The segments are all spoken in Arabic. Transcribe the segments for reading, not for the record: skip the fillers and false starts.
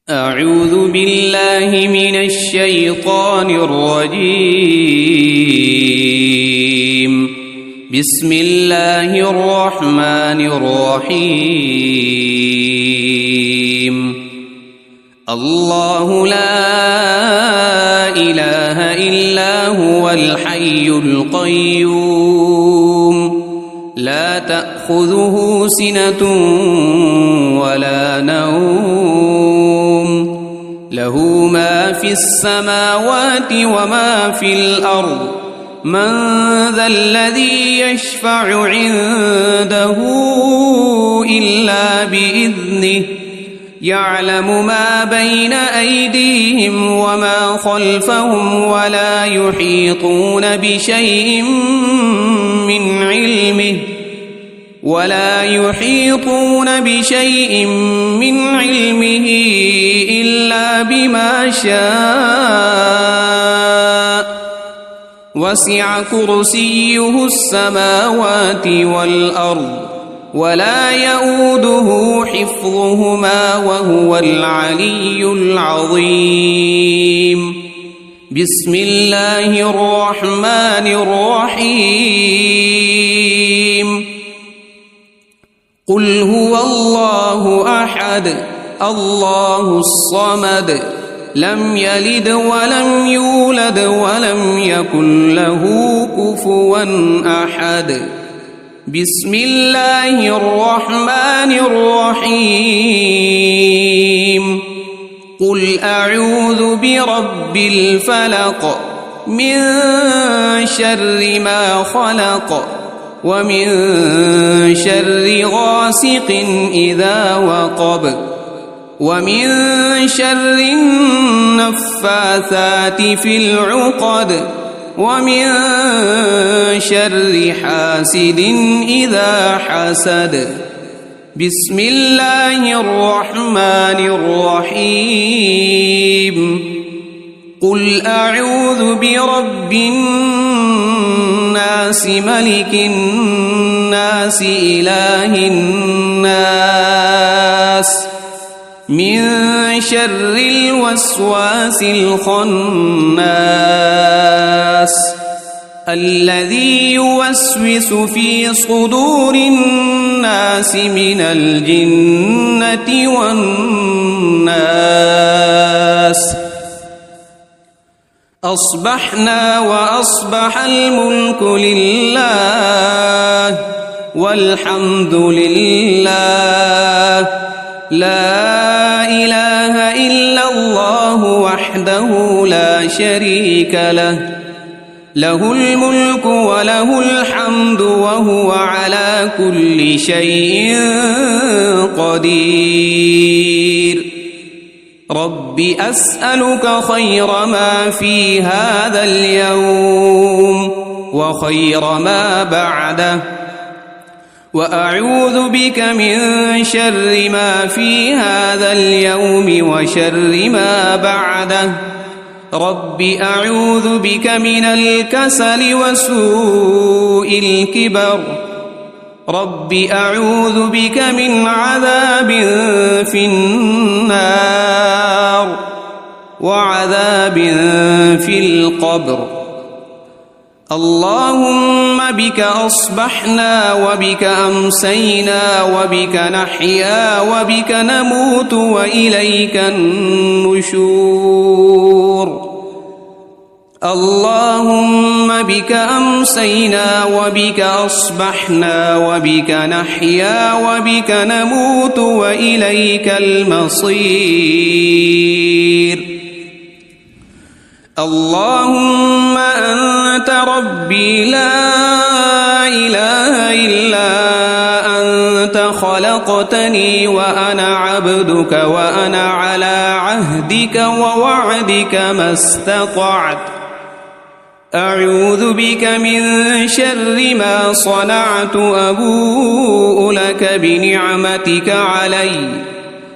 أعوذ بالله من الشيطان الرجيم. بسم الله الرحمن الرحيم. الله لا إله إلا هو الحي القيوم لا تأخذه سنة ولا نوم له ما في السماوات وما في الأرض من ذا الذي يشفع عنده إلا بإذنه يعلم ما بين أيديهم وما خلفهم ولا يحيطون بشيء من علمه إلا بما شاء وسع كرسيه السماوات والأرض ولا يؤوده حفظهما وهو العلي العظيم. بسم الله الرحمن الرحيم. قل هو الله أحد الله الصمد لم يلد ولم يولد ولم يكن له كفوا أحد. بسم الله الرحمن الرحيم. قل أعوذ برب الفلق من شر ما خلق ومن شر غاسق إذا وقب ومن شر النفاثات في العقد ومن شر حاسد إذا حسد. بسم الله الرحمن الرحيم. قل أعوذ برب الناس ملك الناس إله الناس من شر الوسواس الخناس الذي يوسوس في صدور الناس من الجنة والناس. أصبحنا وأصبح الملك لله والحمد لله لا إله إلا الله وحده لا شريك له له الملك وله الحمد وهو على كل شيء قدير. رب أسألك خير ما في هذا اليوم وخير ما بعده وأعوذ بك من شر ما في هذا اليوم وشر ما بعده. رب أعوذ بك من الكسل وسوء الكبر. رب أعوذ بك من عذاب في النار وعذاب في القبر. اللهم بك أصبحنا وبك أمسينا وبك نحيا وبك نموت وإليك النشور. اللهم بك أمسينا وبك أصبحنا وبك نحيا وبك نموت وإليك المصير. اللهم أنت ربي لا إله إلا أنت خلقتني وأنا عبدك وأنا على عهدك ووعدك ما استطعت. أعوذ بك من شر ما صنعت أبوء لك بنعمتك علي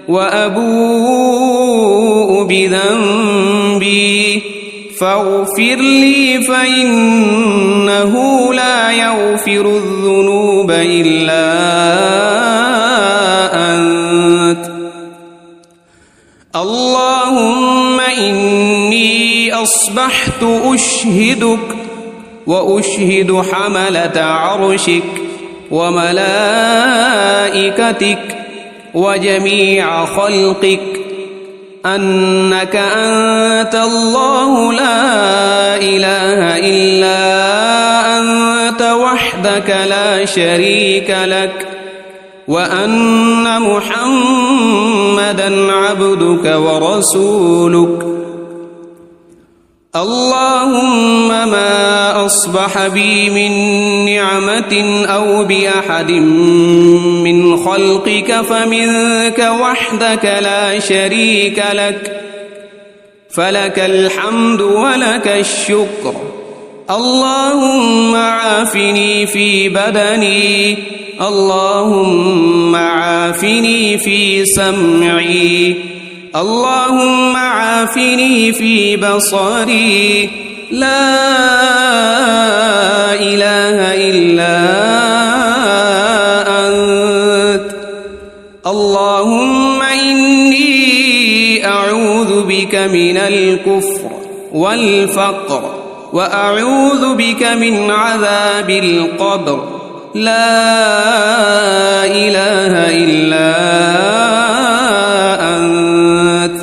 وأبوء بذنبي فاغفر لي فإنه لا يغفر الذنوب إلا أنت. اللهم إني أصبحت أشهدك وأشهد حملة عرشك وملائكتك وجميع خلقك أنك أنت الله لا إله إلا أنت وحدك لا شريك لك وأن محمدًا عبدك ورسولك. اللهم ما أصبح بي من نعمة أو بأحد من خلقك فمنك وحدك لا شريك لك، فلك الحمد ولك الشكر. اللهم عافني في بدني، اللهم عافني في سمعي، اللهم عافني في بصري، لا إله إلا أنت. اللهم إني أعوذ بك من الكفر والفقر وأعوذ بك من عذاب القبر، لا إله إلا أنت.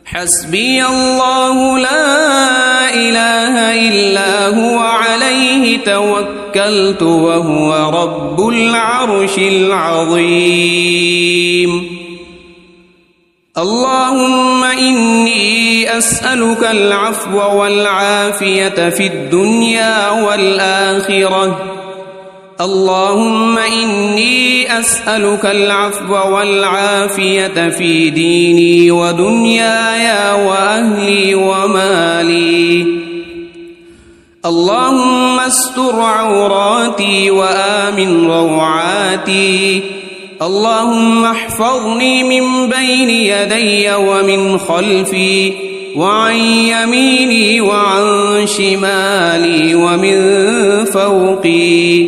حسبي الله لا إله إلا هو عليه توكلت وهو رب العرش العظيم. اللهم إني أسألك العفو والعافية في الدنيا والآخرة. اللهم إني أسألك العفو والعافية في ديني ودنياي وأهلي ومالي. اللهم استر عوراتي وآمن روعاتي. اللهم احفظني من بين يدي ومن خلفي وعن يميني وعن شمالي ومن فوقي،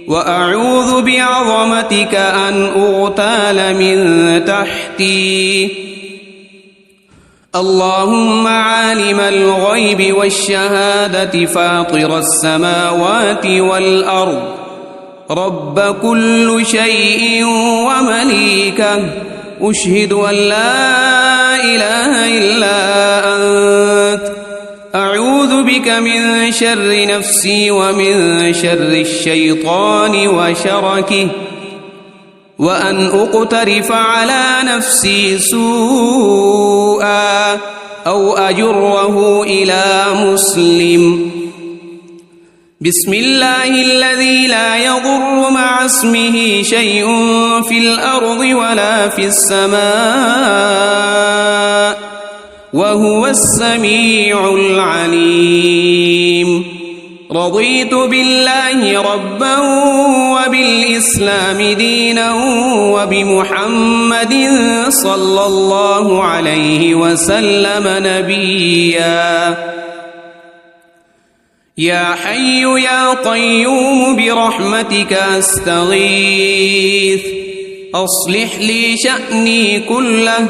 وأعوذ بعظمتك أن أغتال من تحتي. اللهم عالم الغيب والشهادة فاطر السماوات والأرض، رب كل شيء ومليكه، أشهد أن لا إله إلا أنت. أعوذ بك من شر نفسي ومن شر الشيطان وشركه، وأن أقترف على نفسي سوءا أو أجره إلى مسلم. بسم الله الذي لا يضر مع اسمه شيء في الأرض ولا في السماء وهو السميع العليم. رضيت بالله ربا وبالإسلام دينا وبمحمد صلى الله عليه وسلم نبيا. يا حي يا قيوم برحمتك أستغيث، أصلح لي شأني كله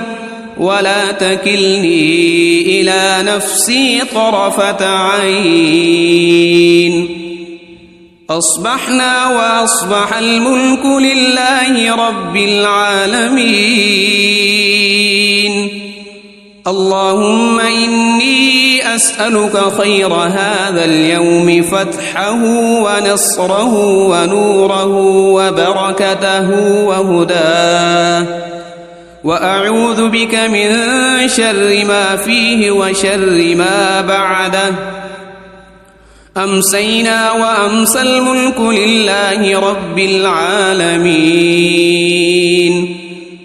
ولا تكلني إلى نفسي طرفة عين. أصبحنا وأصبح الملك لله رب العالمين. اللهم إني أسألك خير هذا اليوم، فتحه ونصره ونوره وبركته وهداه، وأعوذ بك من شر ما فيه وشر ما بعده. أمسينا وأمسى الملك لله رب العالمين.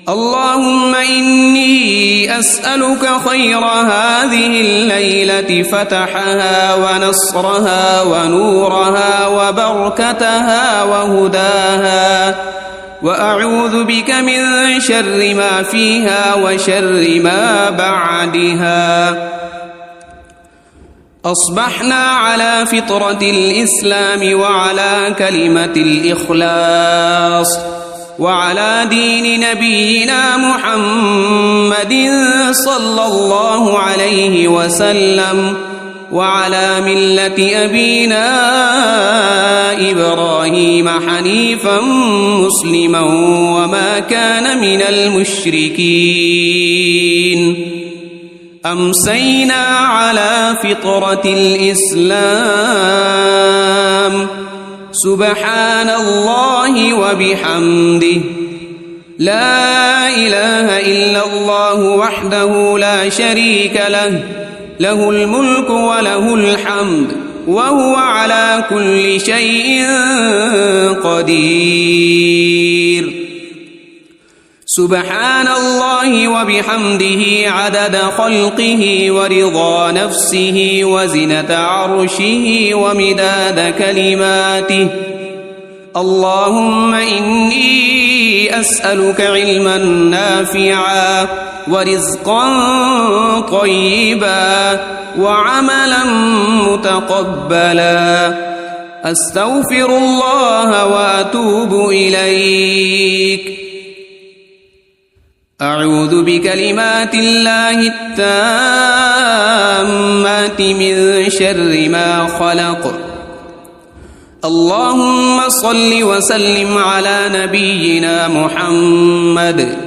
اللهم إني أسألك خير هذه الليلة، فتحها ونصرها ونورها وبركتها وهداها، وأعوذ بك من شر ما فيها وشر ما بعدها. أصبحنا على فطرة الإسلام وعلى كلمة الإخلاص، وعلى دين نبينا محمد صلى الله عليه وسلم، وعلى ملة أبينا إبراهيم حنيفا مسلما وما كان من المشركين. أمسينا على فطرة الإسلام، سبحان الله وبحمده، لا إله إلا الله وحده لا شريك له، له الملك وله الحمد وهو على كل شيء قدير. سبحان الله وبحمده عدد خلقه ورضا نفسه وزنة عرشه ومداد كلماته. اللهم إني أسألك علما نافعا ورزقا طيبا وعملا متقبلا. أستغفر الله وأتوب إليك. أعوذ بكلمات الله التامات من شر ما خلق. اللهم صل وسلم على نبينا محمد.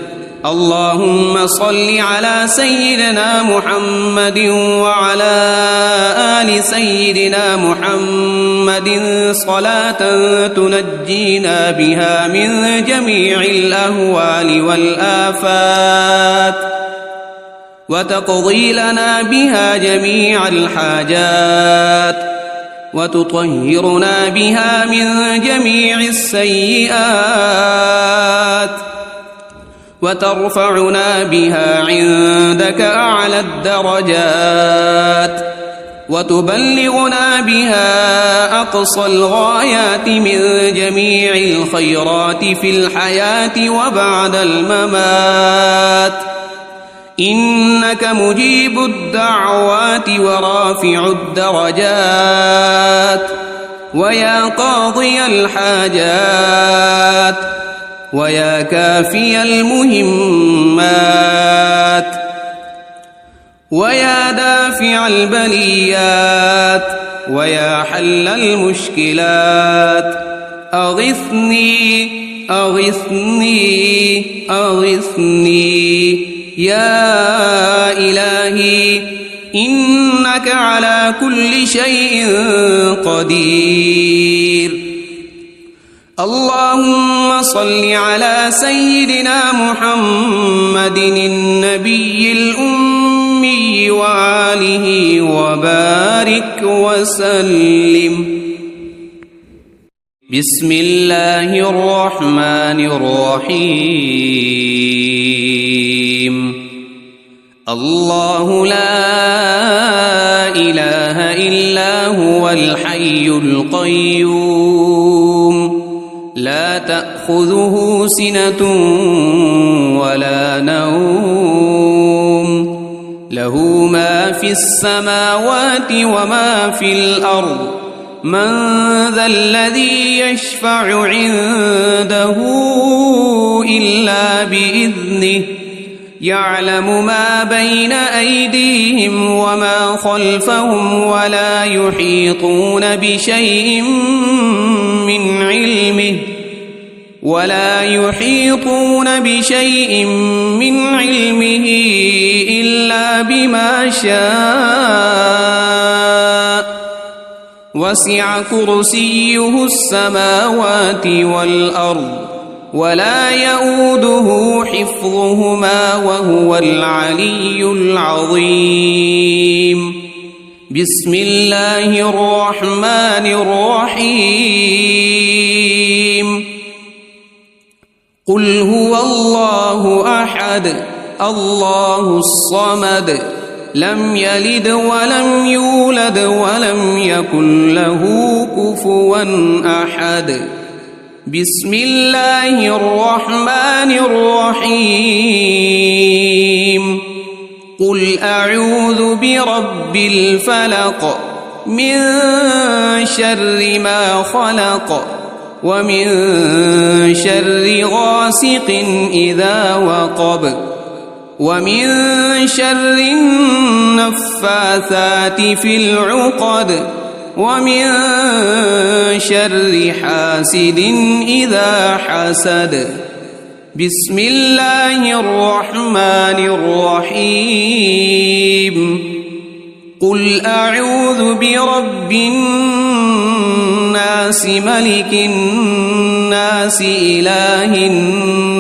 اللهم صل على سيدنا محمد وعلى آل سيدنا محمد صلاة تنجينا بها من جميع الأهوال والآفات، وتقضي لنا بها جميع الحاجات، وتطهرنا بها من جميع السيئات، وترفعنا بها عندك أعلى الدرجات، وتبلغنا بها أقصى الغايات من جميع الخيرات في الحياة وبعد الممات. إنك مجيب الدعوات ورافع الدرجات، ويا قاضي الحاجات، ويا كافي المهمات، ويا دافع البليات، ويا حل المشكلات. أغثني أغثني أغثني يا إلهي، إنك على كل شيء قدير. اللهم صل على سيدنا محمد النبي الأمي وآله وبارك وسلم. بسم الله الرحمن الرحيم. الله لا إله إلا هو الحي القيوم، لا تأخذه سنة ولا نوم، له ما في السماوات وما في الأرض. من ذا الذي يشفع عنده إلا بإذنه، يعلم ما بين أيديهم وما خلفهم، ولا يحيطون بشيء من علمه إلا بما شاء. وسع كرسيه السماوات والأرض، ولا يؤوده حفظهما وهو العلي العظيم. بسم الله الرحمن الرحيم. قل هو الله أحد الله الصمد، لم يلد ولم يولد ولم يكن له كفوا أحد. بسم الله الرحمن الرحيم. قل أعوذ برب الفلق من شر ما خلق، ومن شر غاسق إذا وقب ومن شر النفاثات في العقد ومن شر حاسد إذا حسد. بسم الله الرحمن الرحيم. قل أعوذ برب الناس ملك الناس إله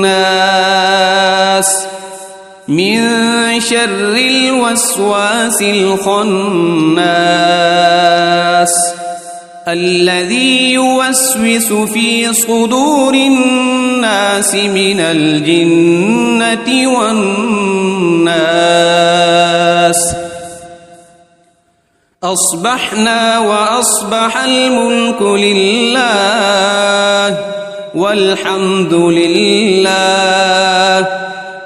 الناس من شر الوسواس الخناس الذي يوسوس في صدور الناس من الجنة والناس. أصبحنا وأصبح الملك لله والحمد لله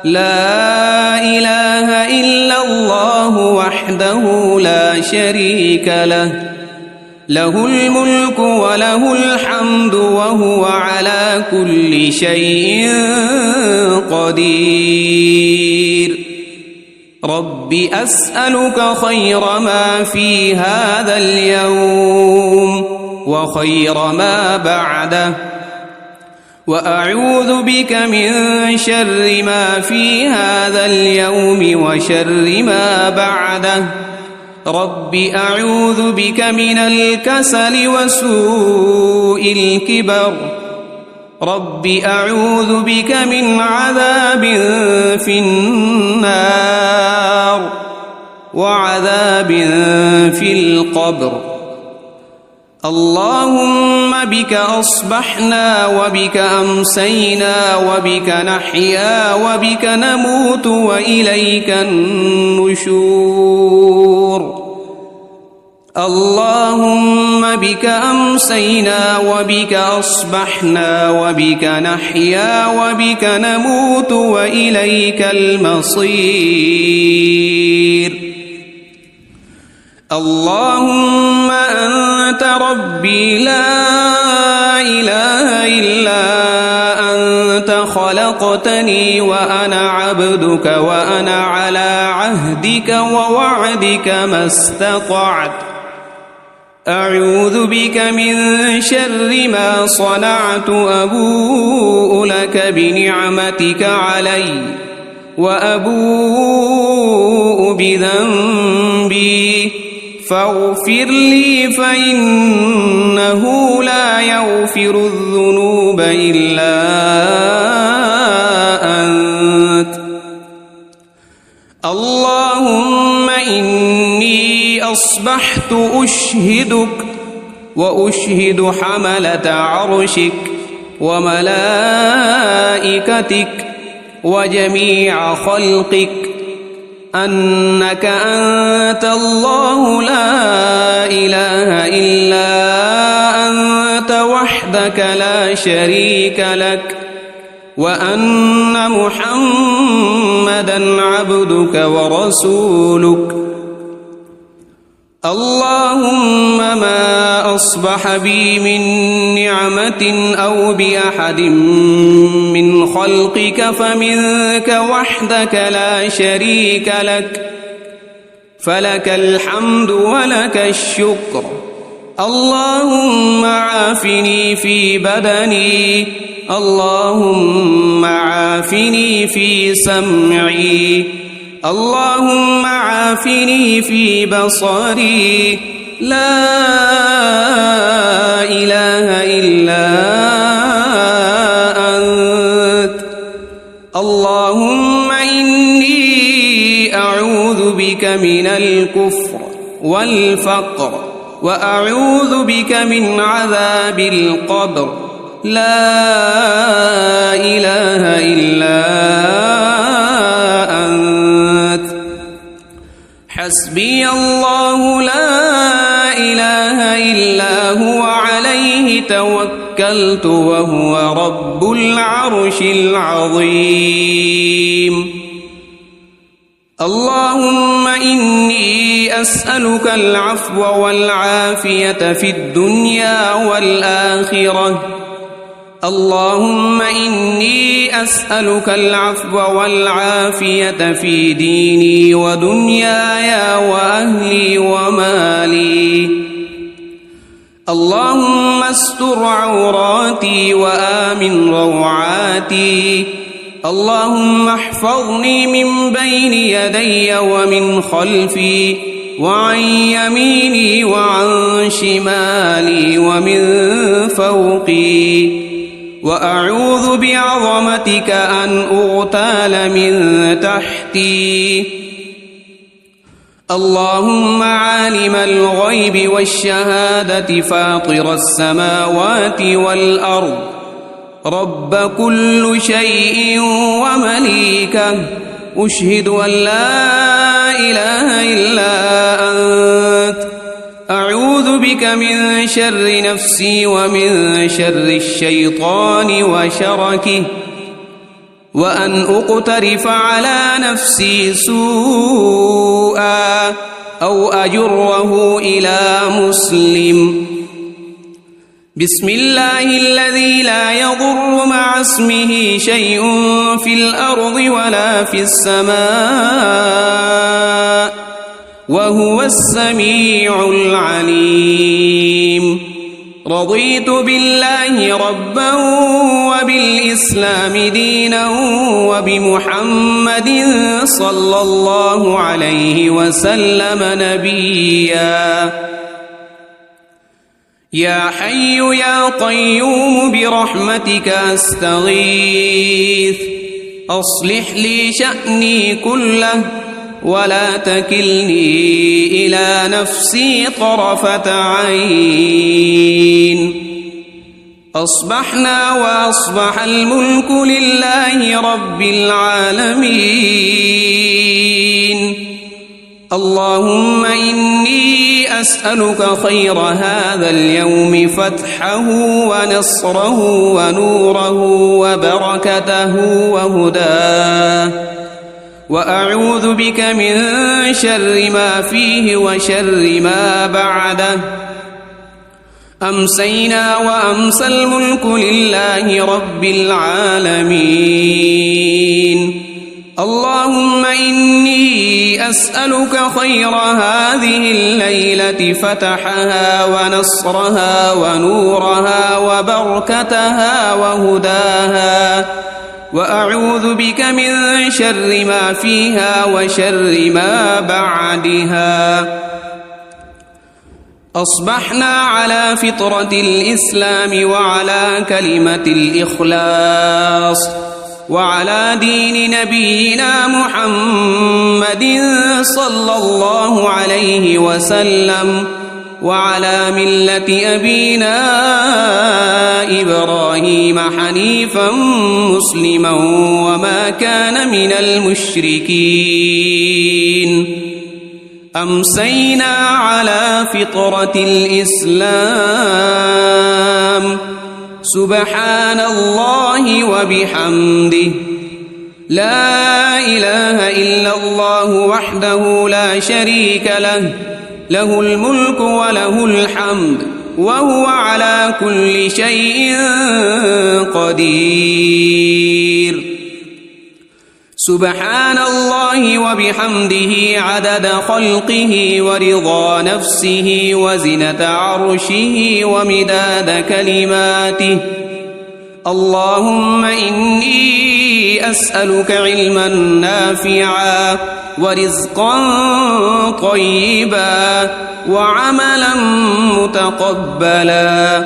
لا إله إلا الله وحده لا شريك له له الملك وله الحمد وهو على كل شيء قدير. رب أسألك خير ما في هذا اليوم وخير ما بعده وأعوذ بك من شر ما في هذا اليوم وشر ما بعده. رب أعوذ بك من الكسل وسوء الكبر. رب أعوذ بك من عذاب في النار وعذاب في القبر. اللهم بك أصبحنا وبك أمسينا وبك نحيا وبك نموت وإليك النشور. اللهم بك أمسينا وبك أصبحنا وبك نحيا وبك نموت وإليك المصير. اللهم أنت ربي لا إله إلا أنت خلقتني وأنا عبدك وأنا على عهدك ووعدك ما استطعت. أعوذ بك من شر ما صنعت. أبوء لك بنعمتك علي وأبوء بذنبي فاغفر لي فإنه لا يغفر الذنوب إلا أنت. اللهم إني أصبحت أشهدك وأشهد حملة عرشك وملائكتك وجميع خلقك أنك أنت الله لا إله إلا أنت وحدك لا شريك لك وأن محمدًا عبدك ورسولك. اللهم ما أصبح بي من نعمة أو بأحد من خلقك فمنك وحدك لا شريك لك فلك الحمد ولك الشكر. اللهم عافني في بدني. اللهم عافني في سمعي. اللهم عافني في بصري. لا إله إلا أنت. اللهم إني أعوذ بك من الكفر والفقر وأعوذ بك من عذاب القبر. لا إله إلا أنت. حسبي الله لا إله إلا هو عليه توكلت وهو رب العرش العظيم. اللهم إني أسألك العفو والعافية في الدنيا والآخرة اللهم إني أسألك العفو والعافية في ديني ودنياي وأهلي ومالي. اللهم استر عوراتي وآمن روعاتي. اللهم احفظني من بين يدي ومن خلفي وعن يميني وعن شمالي ومن فوقي، وأعوذ بعظمتك أن أغتال من تحتي. اللهم عالم الغيب والشهادة فاطر السماوات والأرض، رب كل شيء ومليكه، أشهد أن لا إله إلا أنت، أعوذ بك من شر نفسي ومن شر الشيطان وشركه، وأن أقترف على نفسي سوءا أو أجره إلى مسلم. بسم الله الذي لا يضر مع اسمه شيء في الأرض ولا في السماء، وهو السميع العليم. رضيت بالله ربا وبالإسلام دينا وبمحمد صلى الله عليه وسلم نبيا. يا حي يا قيوم برحمتك أستغيث، أصلح لي شأني كله ولا تكلني إلى نفسي طرفة عين. أصبحنا وأصبح الملك لله رب العالمين. اللهم إني أسألك خير هذا اليوم، فتحه ونصره ونوره وبركته وهداه، وأعوذ بك من شر ما فيه وشر ما بعده. أمسينا وأمسى الملك لله رب العالمين. اللهم إني أسألك خير هذه الليلة، فتحها ونصرها ونورها وبركتها وهداها، وأعوذ بك من شر ما فيها وشر ما بعدها. أصبحنا على فطرة الإسلام وعلى كلمة الإخلاص وعلى دين نبينا محمد صلى الله عليه وسلم، وعلى ملة أبينا إبراهيم حنيفا مسلما وما كان من المشركين. أمسينا على فطرة الإسلام. سبحان الله وبحمده، لا إله إلا الله وحده لا شريك له، له الملك وله الحمد وهو على كل شيء قدير. سبحان الله وبحمده عدد خلقه ورضا نفسه وزنة عرشه ومداد كلماته. اللهم إني أسألك علما نافعا ورزقا طيبا وعملا متقبلا.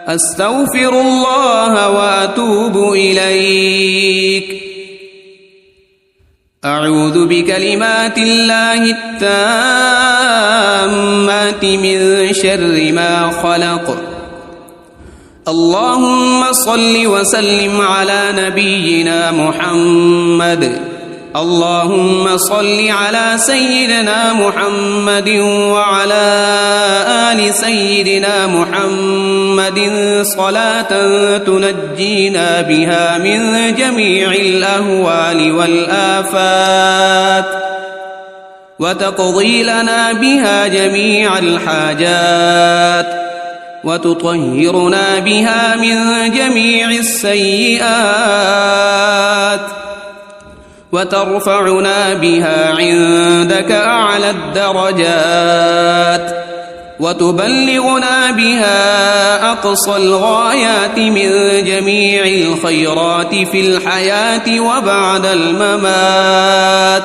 أستغفر الله وأتوب إليك. أعوذ بكلمات الله التامات من شر ما خلق. اللهم صل وسلم على نبينا محمد. اللهم صل على سيدنا محمد وعلى آل سيدنا محمد صلاة تنجينا بها من جميع الأهوال والآفات، وتقضي لنا بها جميع الحاجات، وتطهرنا بها من جميع السيئات وترفعنا بها عندك أعلى الدرجات وتبلغنا بها أقصى الغايات من جميع الخيرات في الحياة وبعد الممات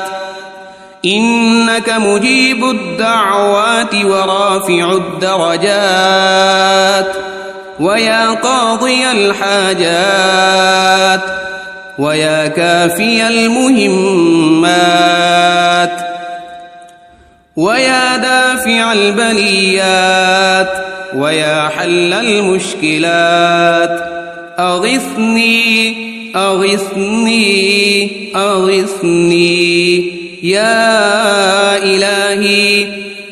إنك مجيب الدعوات ورافع الدرجات ويا قاضي الحاجات ويا كافي المهمات ويا دافع البليات ويا حل المشكلات أغثني أغثني أغثني يا إلهي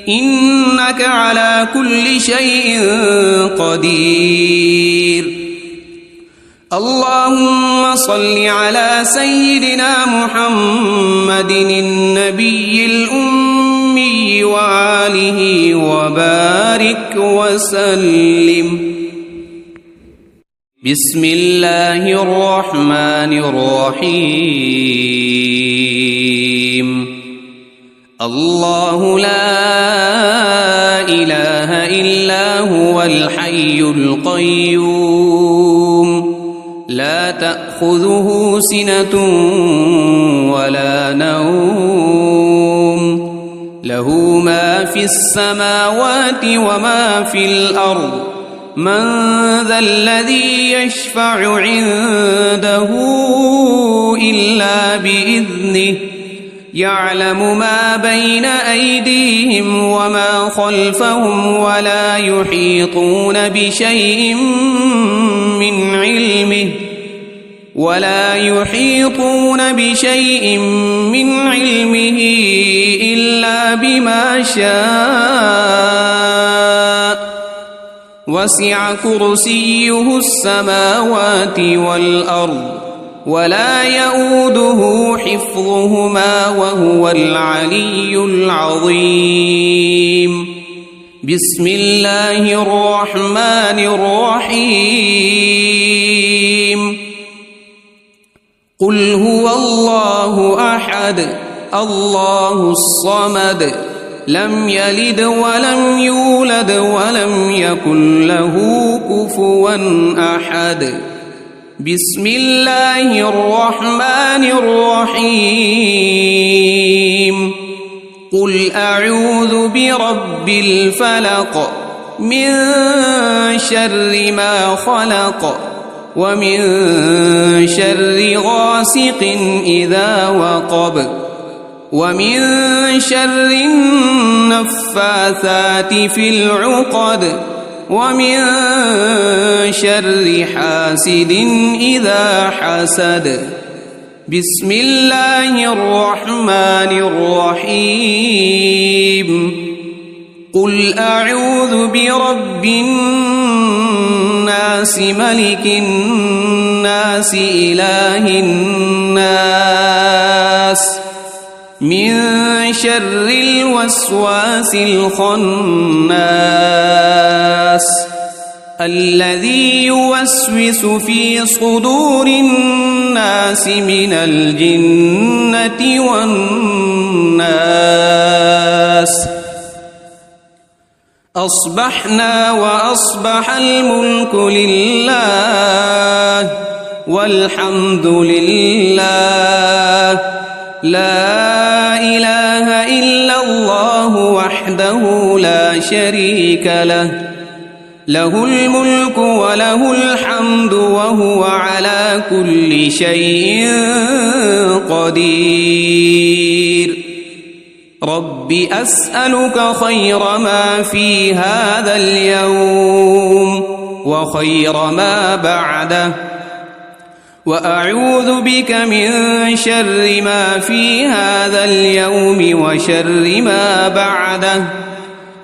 إنك على كل شيء قدير. اللهم صل على سيدنا محمد النبي الأمي وآله وبارك وسلم. بسم الله الرحمن الرحيم. الله لا إله إلا هو الحي القيوم لا تأخذه سنة ولا نوم له ما في السماوات وما في الأرض من ذا الذي يشفع عنده إلا بإذنه يعلم ما بين أيديهم وما خلفهم ولا يحيطون بشيء من علمه إلا بما شاء وسع كرسيه السماوات والأرض ولا يؤوده حفظهما وهو العلي العظيم. بسم الله الرحمن الرحيم. قل هو الله أحد الله الصمد لم يلد ولم يولد ولم يكن له كفوا أحد. بسم الله الرحمن الرحيم. قل أعوذ برب الفلق من شر ما خلق ومن شر غاسق إذا وقب ومن شر النفاثات في العقد ومن شر حاسد إذا حسد. بسم الله الرحمن الرحيم. قل أعوذ برب الناس ملك الناس إله الناس من شر الوسواس الخناس الذي يوسوس في صدور الناس من الجنة والناس. أصبحنا وأصبح الملك لله والحمد لله لا إله إلا الله وحده لا شريك له له الملك وله الحمد وهو على كل شيء قدير. رب أسألك خير ما في هذا اليوم وخير ما بعده وأعوذ بك من شر ما في هذا اليوم وشر ما بعده.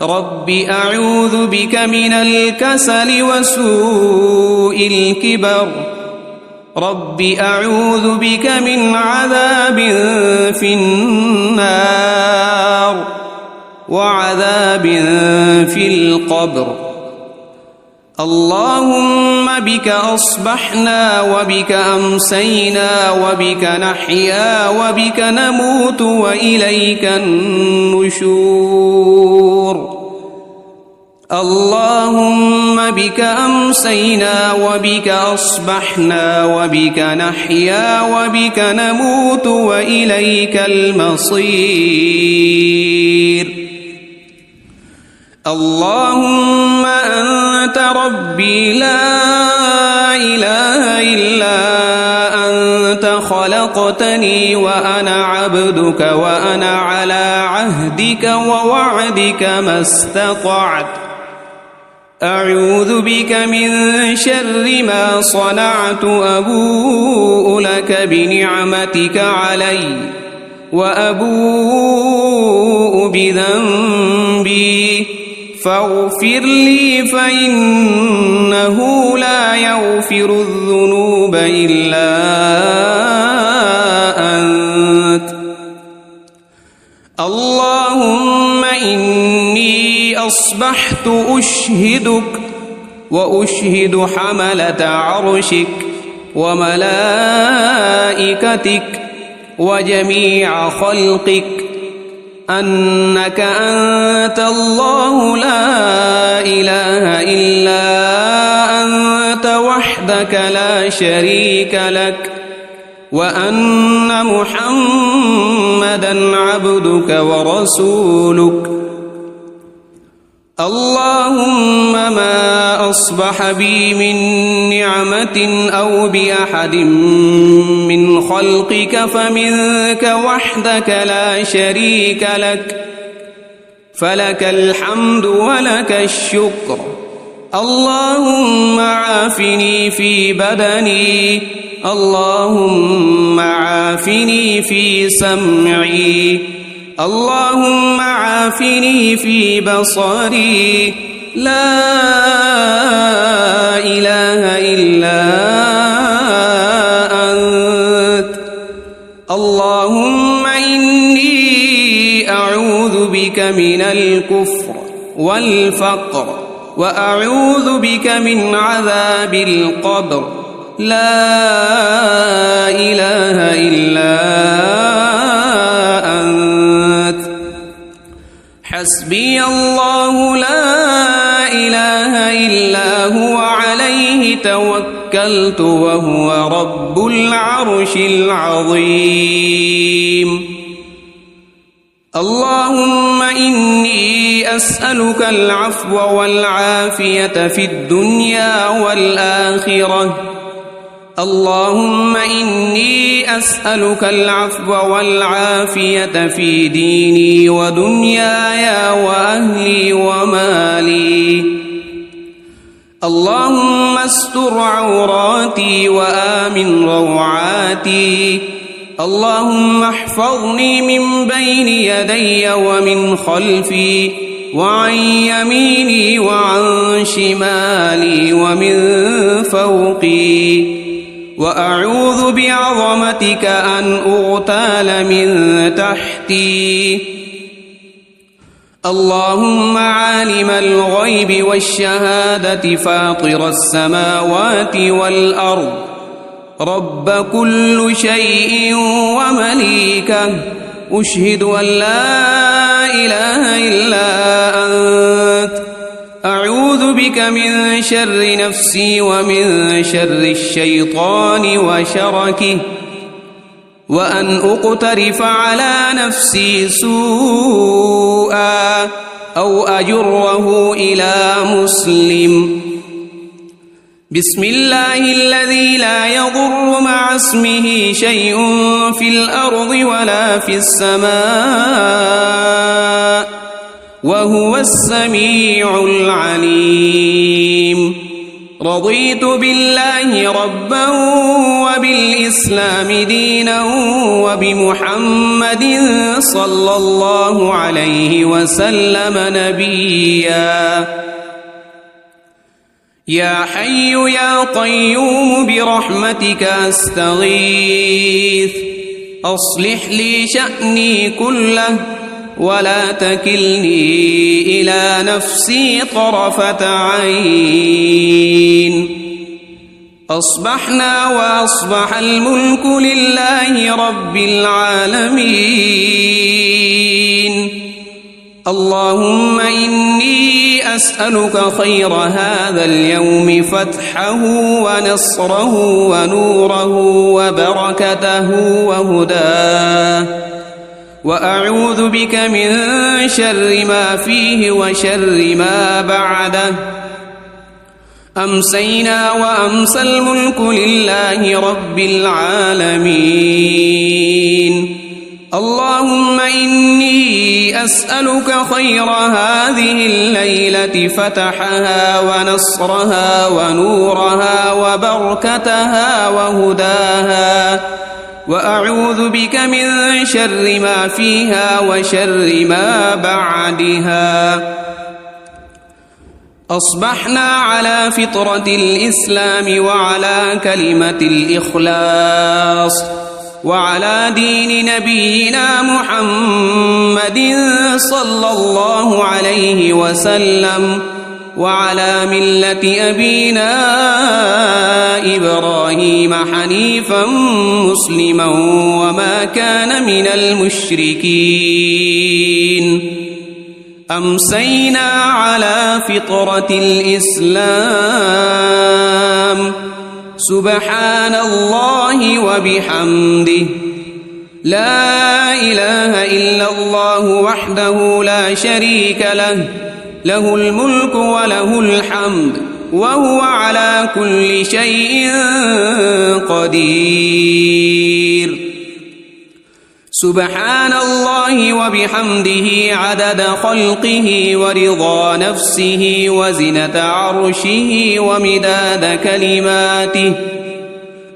رب أعوذ بك من الكسل وسوء الكبر. رب أعوذ بك من عذاب في النار وعذاب في القبر. اللهم بك أصبحنا وبك أمسينا وبك نحيا وبك نموت وإليك النشور اللهم بك أمسينا وبك أصبحنا وبك نحيا وبك نموت وإليك المصير اللهم أنت ربي لا إله إلا أنت خلقتني وأنا عبدك وأنا على عهدك ووعدك ما استطعت أعوذ بك من شر ما صنعت أبوء لك بنعمتك علي وأبوء بذنبي فاغفر لي فإنه لا يغفر الذنوب إلا أنت اللهم إني أصبحت أشهدك وأشهد حملة عرشك وملائكتك وجميع خلقك أنك أنت الله لا إله إلا أنت وحدك لا شريك لك وأن محمدًا عبدك ورسولك اللهم ما أصبح بي من نعمة أو بأحد من خلقك فمنك وحدك لا شريك لك فلك الحمد ولك الشكر اللهم عافني في بدني اللهم عافني في سمعي اللهم عافني في بصري لا إله إلا أنت اللهم إني أعوذ بك من الكفر والفقر وأعوذ بك من عذاب القبر لا إله إلا أنت حسبي الله لا إله إلا هو عليه توكلت وهو رب العرش العظيم اللهم إني أسألك العفو والعافية في الدنيا والآخرة اللهم إني أسألك العفو والعافية في ديني ودنياي وأهلي ومالي اللهم استر عوراتي وآمن روعاتي اللهم احفظني من بين يدي ومن خلفي وعن يميني وعن شمالي ومن فوقي وأعوذ بعظمتك أن أغتال من تحتي اللهم عالم الغيب والشهادة فاطر السماوات والأرض رب كل شيء ومليكه أشهد أن لا إله إلا أنت أعوذ بك من شر نفسي ومن شر الشيطان وشركه وأن أقترف على نفسي سوءا أو أجره إلى مسلم بسم الله الذي لا يضر مع اسمه شيء في الأرض ولا في السماء وهو السميع العليم رضيت بالله ربا وبالإسلام دينا وبمحمد صلى الله عليه وسلم نبيا يا حي يا قيوم برحمتك أستغيث أصلح لي شأني كله ولا تكلني إلى نفسي طرفة عين. أصبحنا وأصبح الملك لله رب العالمين. اللهم إني أسألك خير هذا اليوم فتحه ونصره ونوره وبركته وهداه، وأعوذ بك من شر ما فيه وشر ما بعده. أمسينا وأمسى الملك لله رب العالمين. اللهم إني أسألك خير هذه الليلة فتحها ونصرها ونورها وبركتها وهداها، وأعوذ بك من شر ما فيها وشر ما بعدها. أصبحنا على فطرة الإسلام وعلى كلمة الإخلاص وعلى دين نبينا محمد صلى الله عليه وسلم، وعلى ملة أبينا إبراهيم حنيفا مسلما وما كان من المشركين. أمسينا على فطرة الإسلام. سبحان الله وبحمده، لا إله إلا الله وحده لا شريك له، له الملك وله الحمد وهو على كل شيء قدير. سبحان الله وبحمده عدد خلقه ورضا نفسه وزنة عرشه ومداد كلماته.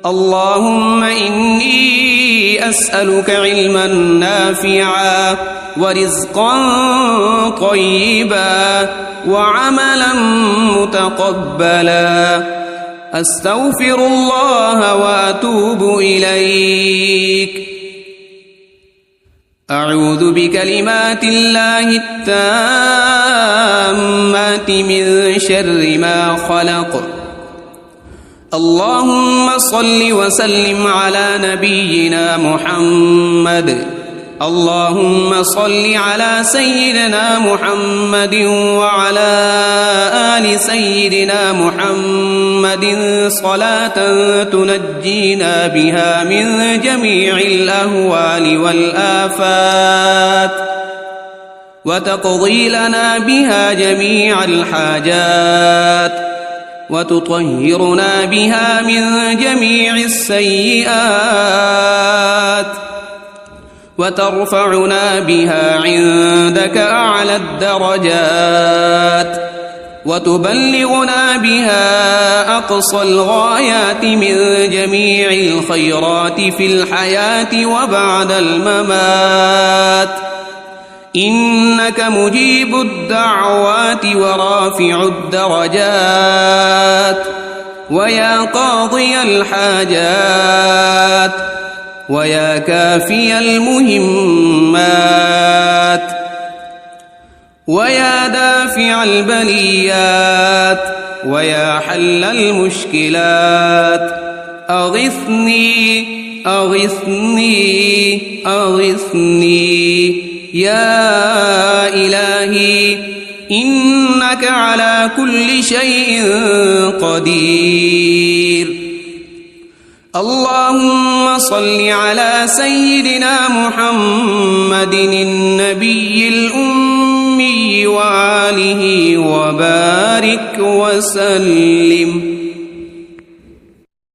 اللهم إني أسألك علما نافعا ورزقا طيبا وعملا متقبلا. أستغفر الله وأتوب إليك. أعوذ بكلمات الله التامات من شر ما خلق. اللهم صل وسلم على نبينا محمد. اللهم صل على سيدنا محمد وعلى آل سيدنا محمد صلاة تنجينا بها من جميع الأهوال والآفات، وتقضي لنا بها جميع الحاجات، وتطهرنا بها من جميع السيئات، وترفعنا بها عندك أعلى الدرجات، وتبلغنا بها أقصى الغايات من جميع الخيرات في الحياة وبعد الممات. إنك مجيب الدعوات ورافع الدرجات، ويا قاضي الحاجات، ويا كافي المهمات، ويا دافع البليات، ويا حل المشكلات. أغثني أغثني أغثني يا إلهي، إنك على كل شيء قدير. اللهم صل على سيدنا محمد النبي الأمي وآله وبارك وسلم.